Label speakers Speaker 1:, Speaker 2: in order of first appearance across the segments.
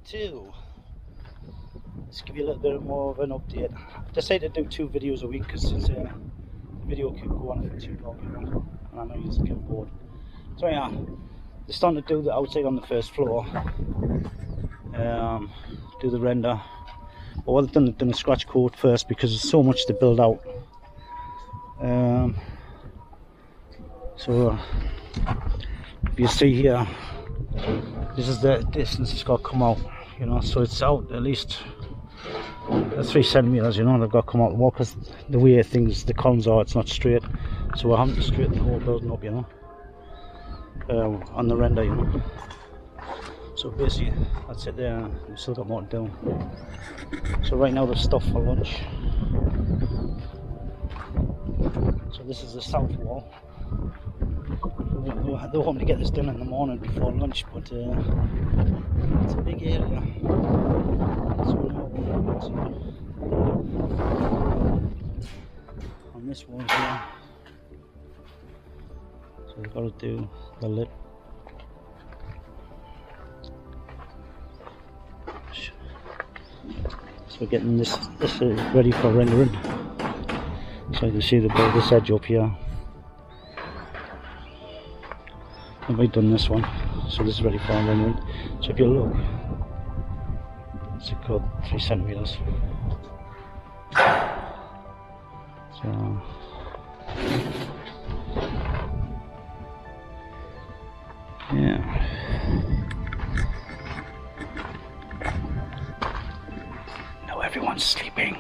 Speaker 1: 2. Let's give you a little bit more of an update. I decided to do 2 videos a week because the video could go on for too long, and I know you're getting bored. So yeah, they're starting to do the outside on the first floor. do the render. But what they've done a scratch code first because there's so much to build out. So if you see here, this is the distance it's got to come out, you know, so it's out at least 3 centimeters, you know. They've got to come out the wall because the way things, the columns are, it's not straight, so we're having to straighten the whole building up, you know, on the render, you know. So basically that's it there. We've still got more to do. So right now there's stuff for lunch. So this is the south wall. They want me to get this done in the morning before lunch, but it's a big area. So now on this wall here, so we've got to do the lid. So we're getting this ready for rendering. So you can see the build this edge up here. And we've done this one, so this is ready for rendering. So if you look, it's a good 3 centimeters. So yeah. Now everyone's sleeping.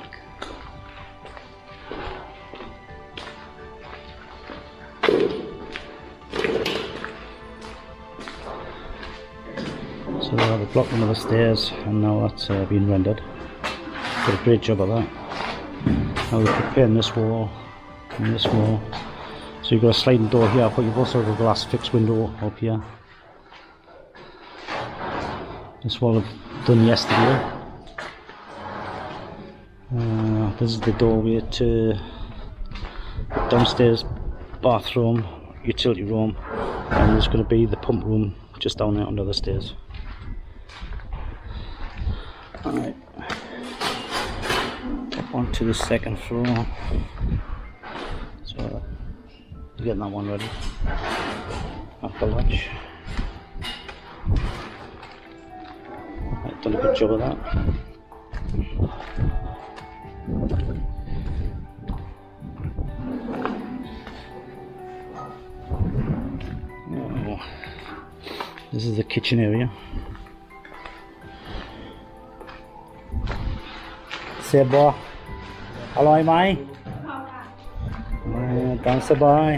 Speaker 1: So the block one of the stairs, and now that's been rendered. Did a great job of that. Now we're preparing this wall and this wall. So you've got a sliding door here, but you've also got a glass fixed window up here. This wall I've done yesterday. This is the doorway to the downstairs bathroom, utility room, and there's going to be the pump room just down there under the stairs. Alright, up onto the second floor. So getting that one ready after lunch. I've done a good job of that. Oh, this is the kitchen area. Seba, อร่อยไหมตามสบาย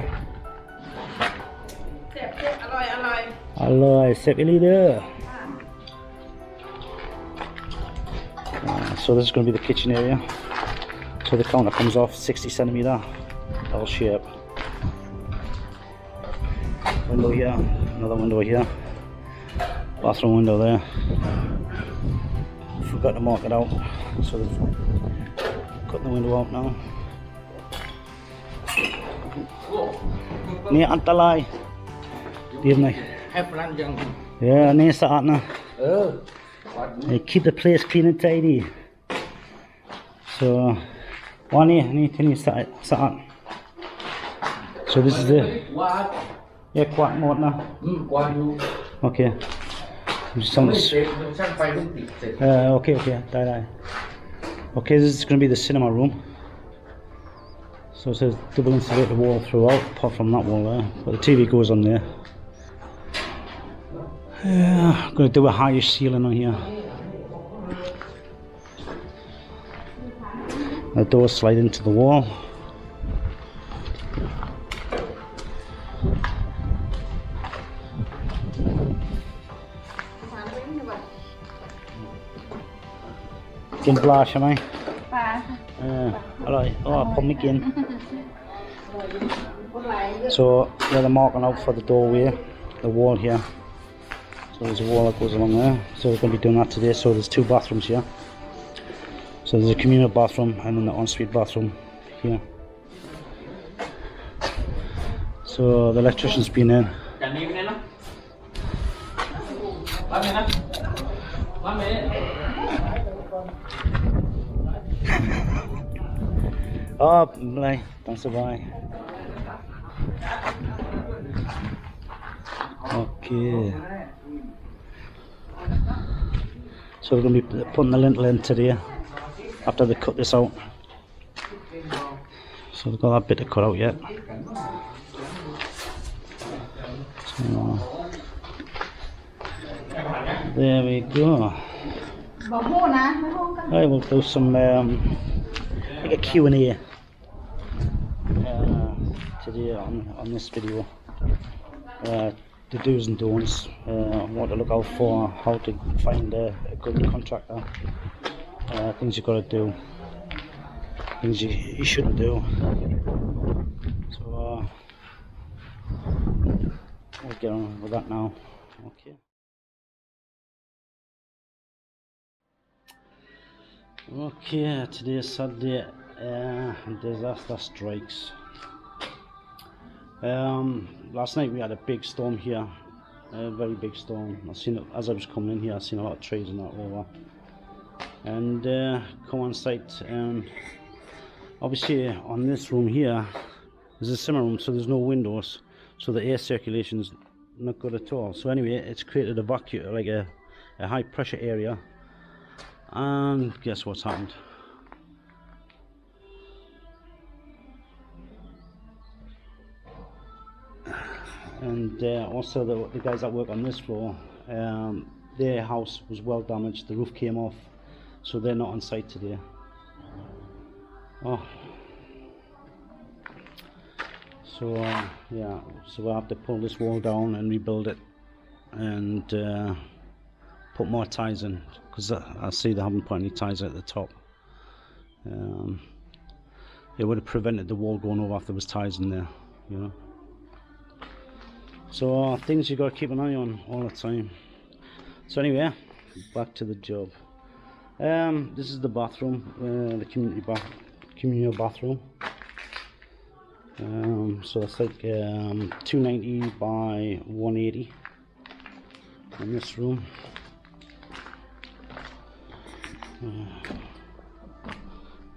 Speaker 1: เสพอร่อยอร่อยเสพอีลีเดอร์ So this is going to be the kitchen area. So the counter comes off 60 centimeter L shape. Window here, another window here, bathroom window there. Forgot to mark it out, so they've cut the window out now. Ni antalai. Evening. Yeah, ni saat na. Keep the place clean and tidy. So, wani ni tini saat. So this is the. Yeah, quite more now. Okay. Okay, die. Okay, this is going to be the cinema room. So it says double insulated wall throughout, apart from that wall there. But the TV goes on there. Yeah, I'm going to do a higher ceiling on here. The doors slide into the wall.กินปลาใช่ไหมปลาอร่อยผมไม่กิน So yeah, they're marking out for the doorway, the wall here. So there's a wall that goes along there. So we're going to be doing that today. So there's 2 bathrooms here. So there's a communal bathroom and then the ensuite bathroom here. So the electrician's been in. Oh, bye. Don't survive. Okay. So we're going to be putting the lintel in today after they cut this out. So they've got that bit to cut out yet. So there we go. I will do some like a Q&A today on this video. The do's and don'ts, what to look out for, how to find a good contractor, things you've got to do, things you shouldn't do. So we'll get on with that now. Okay. Okay, today is Saturday, disaster strikes. Last night we had a big storm here, a very big storm. I seen it as I was coming in here. I seen a lot of trees and that over, and come on site, and obviously on this room here there's a similar room, so there's no windows, so the air circulation's not good at all. So anyway, it's created a vacuum, like a high pressure area, and guess what's happened? And also the guys that work on this floor, their house was well damaged, the roof came off, so they're not on site today. Oh, so yeah, so we'll have to pull this wall down and rebuild it, and put more ties in, because I see they haven't put any ties at the top. It would have prevented the wall going over if there was ties in there, you know. So things you got to keep an eye on all the time. So anyway, back to the job. This is the bathroom, the communal bathroom. So it's like 290 by 180 in this room.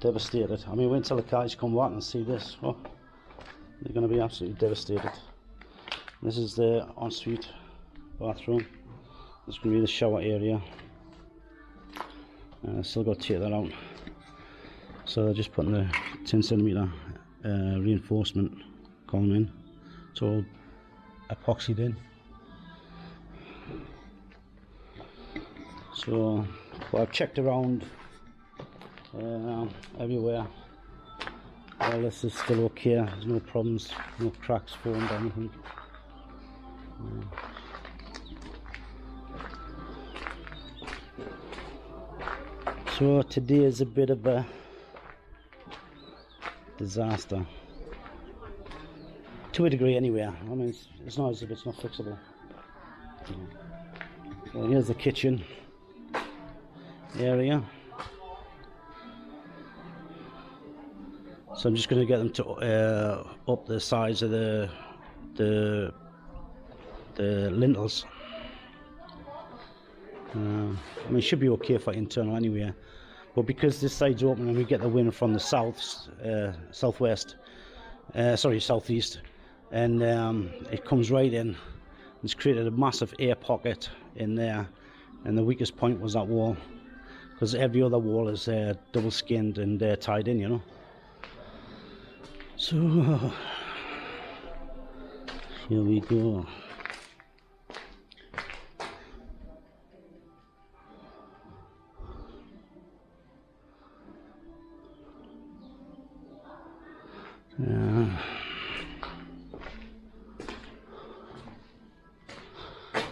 Speaker 1: Devastated. I mean, wait till the guys come back and see this. Oh, they're going to be absolutely devastated. This is the ensuite bathroom. This is going to be the shower area. Still got to take that out. So they're just putting the 10cm reinforcement column in. It's all epoxied in. So well, I've checked around everywhere. All this is still okay. There's no problems, no cracks formed or anything. So today is a bit of a disaster, to a degree anyway. I mean, it's not as if it's not fixable. Well, here's the kitchen area. So I'm just going to get them to up the sides of the lintels. I mean, it should be okay for internal anyway, but because this side's open and we get the wind from the southwest, southeast, and it comes right in, it's created a massive air pocket in there, and the weakest point was that wall, because every other wall is double skinned and tied in, you know. So here we go.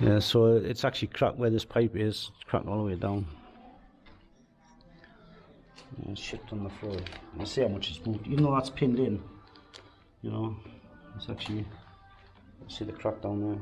Speaker 1: Yeah, so it's actually cracked where this pipe is. It's cracked all the way down. Yeah, it's shipped on the floor. You see how much it's moved, even though that's pinned in. You know, it's actually, you see the crack down there.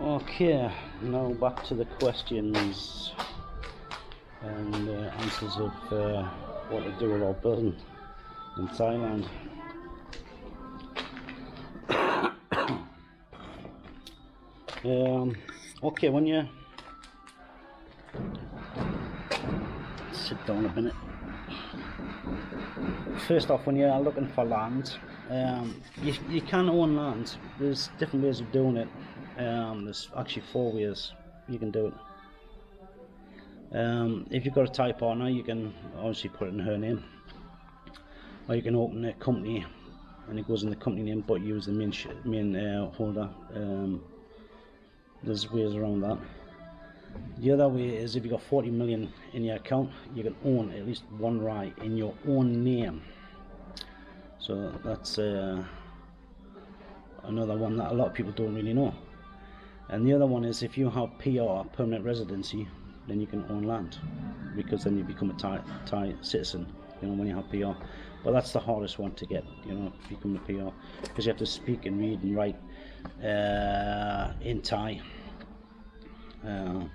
Speaker 1: Okay, now back to the questions and answers of what to do with our building in Thailand. Okay, when you sit down a minute. First off, when you're looking for land, you can own land. There's different ways of doing it. There's actually 4 ways you can do it. If you've got a Thai partner, you can obviously put it in her name, or you can open a company and it goes in the company name, but use the main holder. There's ways around that. The other way is if you've got 40 million in your account, you can own at least 1 rye in your own name. So that's another one that a lot of people don't really know. And the other one is if you have PR, permanent residency, then you can own land, because then you become a Thai citizen, you know, when you have PR. But that's the hardest one to get, you know, become a PR, because you have to speak and read and write in Thai. And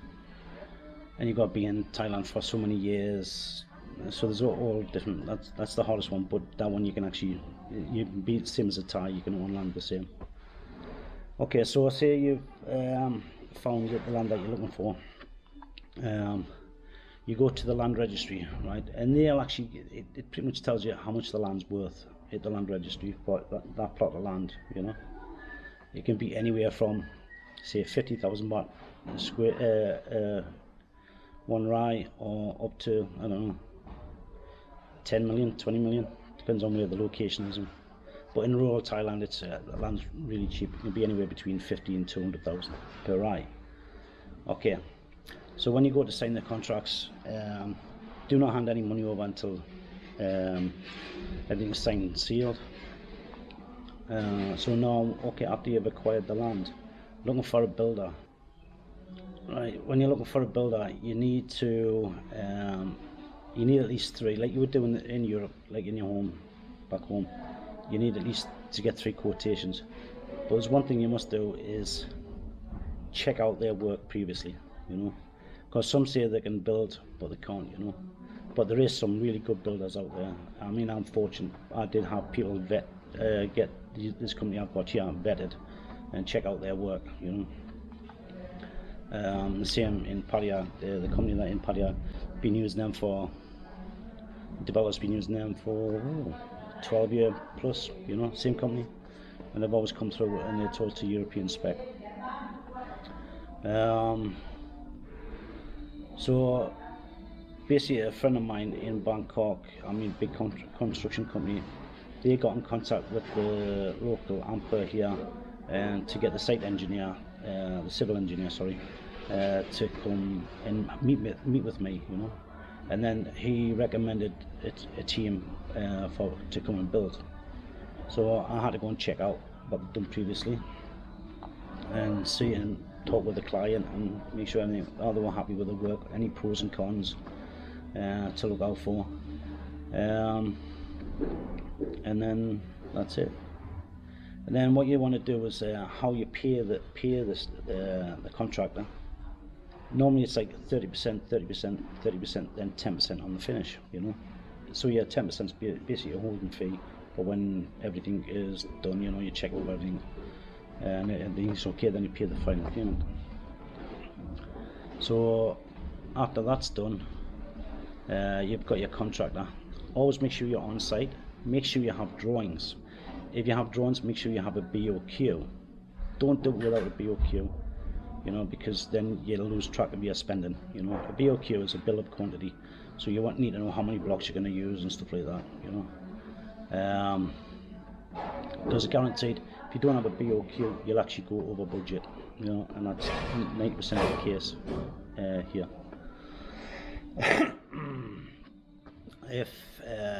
Speaker 1: you've got to be in Thailand for so many years, so there's all different. That's the hardest one, but that one you can actually, you can be the same as a Thai, you can own land the same. Okay, so say you've found the land that you're looking for. You go to the land registry, right, and they'll actually, it pretty much tells you how much the land's worth at the land registry for that plot of land, you know. It can be anywhere from, say, 50,000 baht square, 1 rye, or up to, I don't know, 10 million, 20 million, depends on where the location is. But in rural Thailand, it's the land's really cheap. It can be anywhere between 50 and 200,000 per rye. Okay, so when you go to sign the contracts, do not hand any money over until everything's signed and sealed. So now, okay, after you've acquired the land, looking for a builder. Right, when you're looking for a builder, you need to you need at least 3, like you would do in Europe, like in your home, back home. You need at least to get 3 quotations. But there's one thing you must do is check out their work previously, you know, because some say they can build, but they can't, you know. But there is some really good builders out there. I mean, I'm fortunate. I did have people get this company I've got here vetted and check out their work, you know. The same in Pattaya, the company that in Pattaya, been using them for, developers been using them for 12 years plus, you know, same company, and they've always come through and they're told to European spec. So basically a friend of mine in Bangkok, I mean big construction company, they got in contact with the local AMPA here and to get the site engineer, the civil engineer, sorry, to come and meet with me, you know, and then he recommended a team to come and build. So I had to go and check out what they've done previously and see and talk with the client and make sure they were happy with the work, any pros and cons to look out for, and then that's it. And then what you want to do is how you pay the contractor. Normally it's like 30%, 30%, 30%, then 10% on the finish, you know. So yeah, 10% is basically a holding fee, but when everything is done, you know, you check over everything and everything's okay, then you pay the final payment. So after that's done, you've got your contractor. Always make sure you're on site, make sure you have drawings. If you have drawings, make sure you have a BOQ. Don't do it without a BOQ, you know, because then you'll lose track of your spending, you know. A BOQ is a bill of quantity, so you need to know how many blocks you're going to use and stuff like that, you know. Because guaranteed, if you don't have a BOQ, you'll actually go over budget, you know, and that's 90% of the case here. If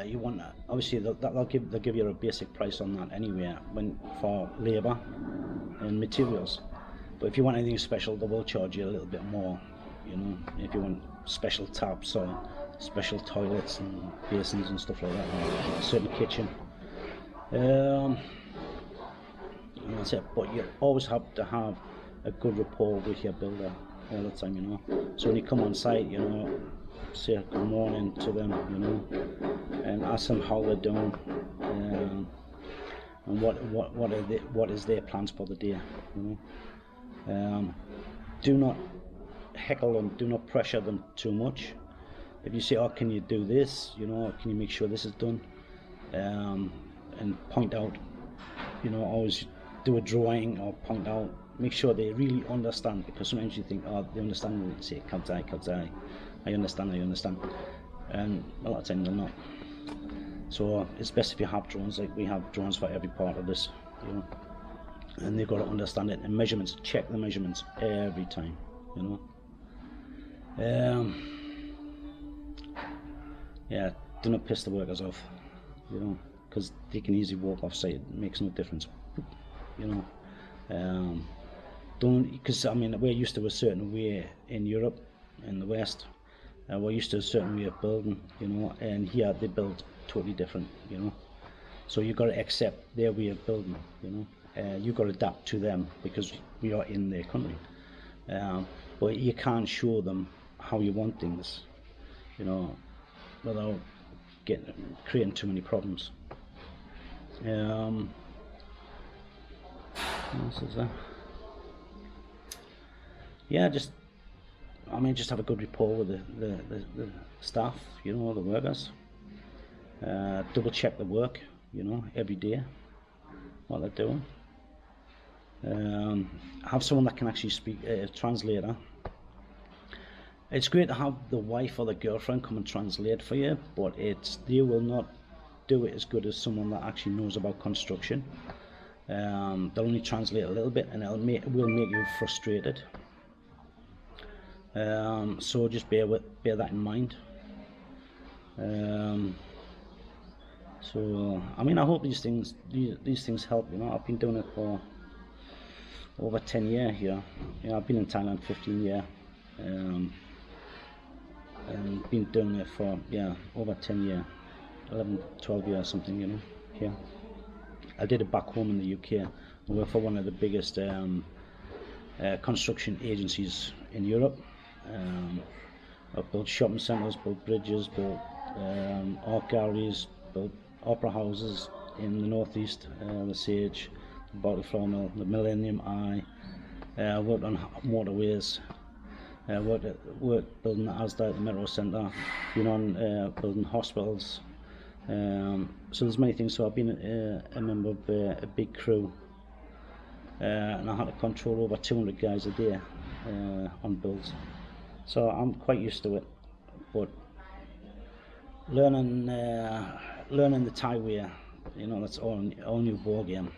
Speaker 1: you want, obviously they'll give you a basic price on that anyway for labour and materials. But if you want anything special, they will charge you a little bit more, you know. If you want special taps or special toilets and basins and stuff like that, or a certain kitchen. And that's it. But you always have to have a good rapport with your builder all the time, you know. So when you come on site, you know, say good morning to them, you know, and ask them how they're doing, and what is their plans for the day, you know. do not heckle them, do not pressure them too much. If you say, oh, can you do this, you know, can you make sure this is done, and point out, you know, always do a drawing or point out, make sure they really understand, because sometimes you think, oh, they understand when you say Kautai, I understand, and a lot of times they're not. So it's best if you have drones, like we have drones for every part of this, you know, and they've got to understand it. And measurements, check the measurements every time, you know. Yeah, do not piss the workers off, you know, because they can easily walk off site. It makes no difference, you know. Don't, because I mean, we're used to a certain way in Europe, in the West. We're used to a certain way of building, you know, and here they build totally different, you know. So you've got to accept their way of building, you know. You've got to adapt to them because we are in their country. But you can't show them how you want things, you know, without creating too many problems. What else is there? Yeah, just have a good rapport with the staff, you know, the workers. Double check the work, you know, every day, what they're doing. Have someone that can actually speak, a translator. It's great to have the wife or the girlfriend come and translate for you, but they will not do it as good as someone that actually knows about construction. They'll only translate a little bit, and it will make you frustrated. So just bear that in mind. So I mean, I hope these things help. You know, I've been doing it for over 10 years here. You know, I've been in Thailand 15 years. And been doing it for over 10 years, 11, 12 years something, you know, here. I did it back home in the UK. I worked for one of the biggest construction agencies in Europe. I've built shopping centres, built bridges, built art galleries, built opera houses in the northeast, the Sage, the Bartley Flour Mill, the Millennium Eye. Worked on motorways. Worked building the Asda at the Metro Centre, been on building hospitals. So there's many things. So I've been a member of a big crew, and I had to control over 200 guys a day on builds. So I'm quite used to it, but learning the Thai way, you know, that's all new ball game.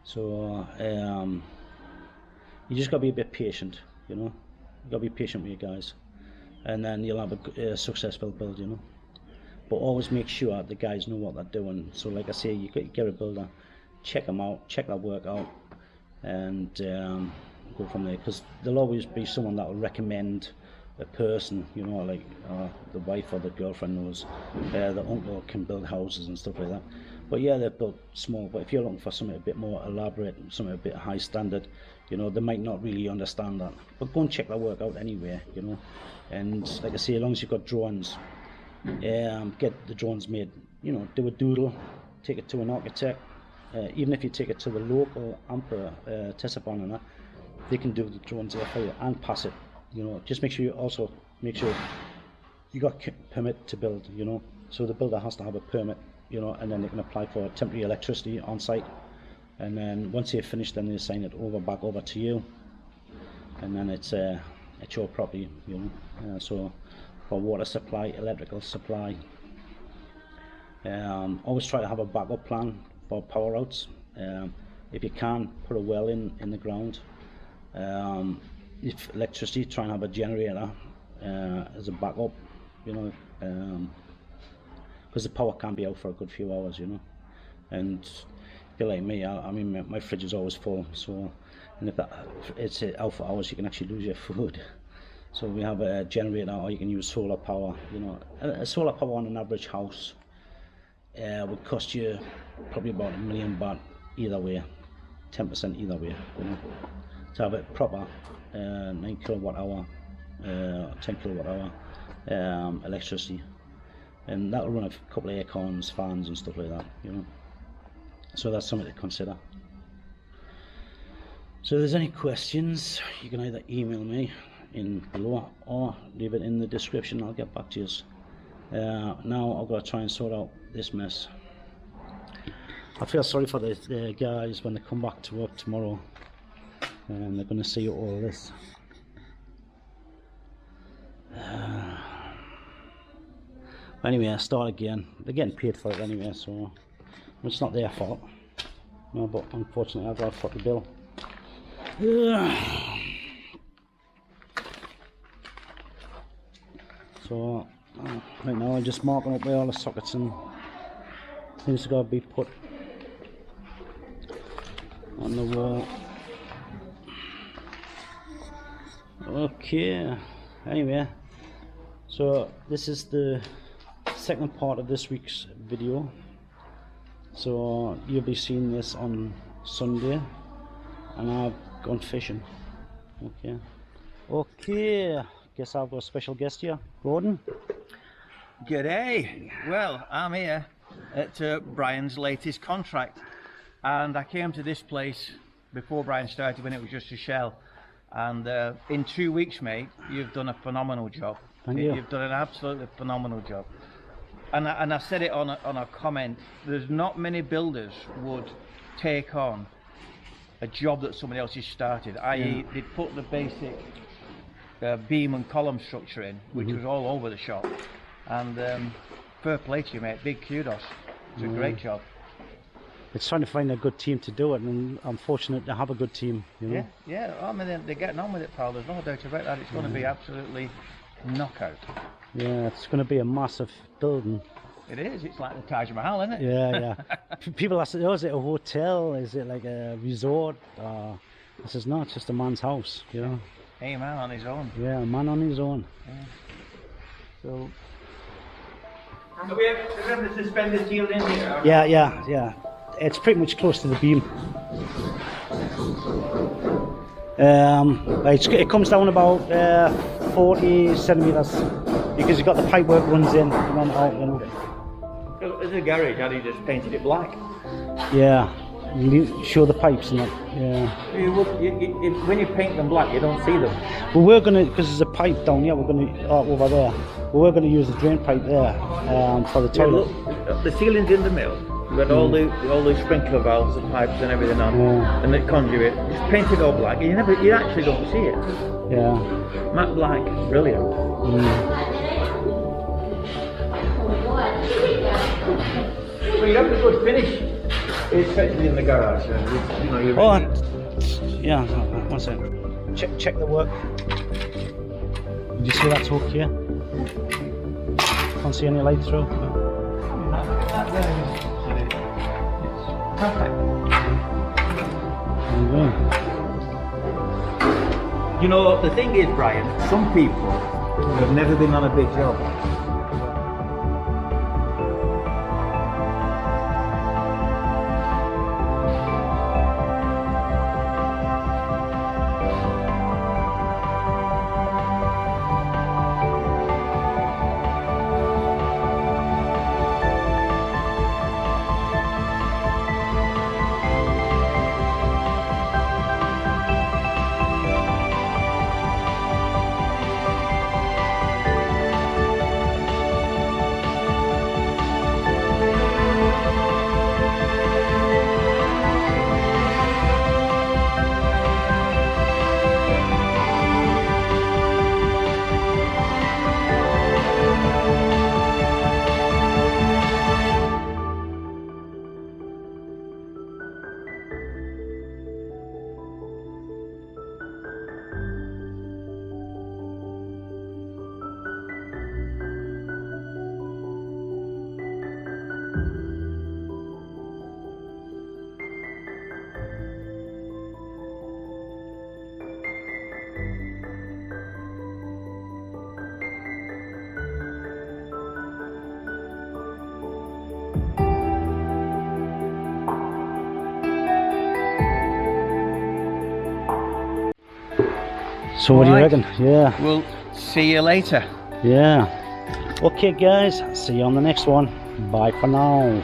Speaker 1: So you just got to be a bit patient, you know. You got to be patient with your guys, and then you'll have a successful build, you know. But always make sure the guys know what they're doing. So like I say, you get a builder, check them out, check their work out, and go from there, because there'll always be someone that will recommend a person, you know, like the wife or the girlfriend knows the uncle can build houses and stuff like that. But yeah, they're built small. But if you're looking for something a bit more elaborate, something a bit high standard, you know, they might not really understand that. But go and check their work out anyway, you know. And like I say, as long as you've got drawings, get the drawings made. You know, do a doodle, take it to an architect. Even if you take it to the local Amper, Tessabon and that, they can do the drawings there for you and pass it. You know, just make sure you got permit to build, you know. So the builder has to have a permit, you know, and then they can apply for temporary electricity on site. And then once they're finished, then they sign it back over to you, and then it's your property, you know. So for water supply, electrical supply, always try to have a backup plan for power outs. If you can, put a well in the ground. If electricity, try and have a generator as a backup, you know, because the power can be out for a good few hours, you know. And if you're like me, I mean, my fridge is always full, so, and if it's out for hours, you can actually lose your food. So we have a generator, or you can use solar power, you know. A solar power on an average house would cost you probably about $1 million baht either way, 10% either way, you know, to have it proper 9 kilowatt hour, 10 kilowatt hour electricity, and that'll run a couple of air cons, fans and stuff like that, you know. So that's something to consider. So if there's any questions, you can either email me in below or leave it in the description. I'll get back to you. Now I've got to try and sort out this mess. I feel sorry for the guys when they come back to work tomorrow and they're going to see all this. Anyway, I start again. They're getting paid for it anyway, so it's not their fault. No, but unfortunately I've got to foot the bill. So right now I'm just marking up where all the sockets and things are going to be put on the wall. Okay, anyway, so this is the second part of this week's video. So you'll be seeing this on Sunday, and I've gone fishing. Okay, guess I've got a special guest here, Gordon.
Speaker 2: G'day. Well, I'm here at Bryan's latest contract, and I came to this place before Bryan started when it was just a shell, and in 2 weeks, mate, you've done a phenomenal job.
Speaker 1: Thank you.
Speaker 2: You've done an absolutely phenomenal job, and I said it on a comment. There's not many builders would take on a job that somebody else has started, i.e. they'd put the basic beam and column structure in, which was all over the shop, and fair play to you, mate. Big kudos. It's a great job.
Speaker 1: It's trying to find a good team to do it, and I'm fortunate to have a good team, you know.
Speaker 2: Yeah, I mean, they're getting on with it, pal. There's no doubt about that. It's going to be absolutely knockout.
Speaker 1: Yeah, it's going to be a massive building.
Speaker 2: It is. It's like the Taj Mahal, isn't it?
Speaker 1: Yeah. People ask, oh, is it a hotel? Is it like a resort? I says, no, it's just a man's house, you know.
Speaker 2: Hey, man on his own.
Speaker 1: Yeah, a man on his own.
Speaker 2: Yeah. So, are we able to suspend the steel in here?
Speaker 1: Yeah. It's pretty much close to the beam. It comes down about 40 centimeters because you've got the pipe work runs in and then out, you know.
Speaker 2: In the garage, had he just painted it black?
Speaker 1: Yeah, you show the pipes and that. Yeah.
Speaker 2: When you paint them black, you don't see them.
Speaker 1: Well, we're gonna, because there's a pipe down here. We're gonna over there. We're gonna use the drain pipe there for the toilet.
Speaker 2: Yeah, look, the ceiling's in the middle. You've got all the sprinkler valves, the pipes, and everything on, and the conduit. Just paint it all black. You actually don't see it.
Speaker 1: Yeah.
Speaker 2: Matte black, brilliant. Well, you have a good finish. It's especially in the garage. You know, you're
Speaker 1: yeah. One second. Check the work. Did you see that's okay? Can't see any light through.
Speaker 2: Perfect.
Speaker 1: There you go.
Speaker 2: You know, the thing is, Bryan, some people have never been on a big job.
Speaker 1: So what do you reckon? Yeah.
Speaker 2: We'll see you later.
Speaker 1: Yeah. Okay guys, see you on the next one. Bye for now.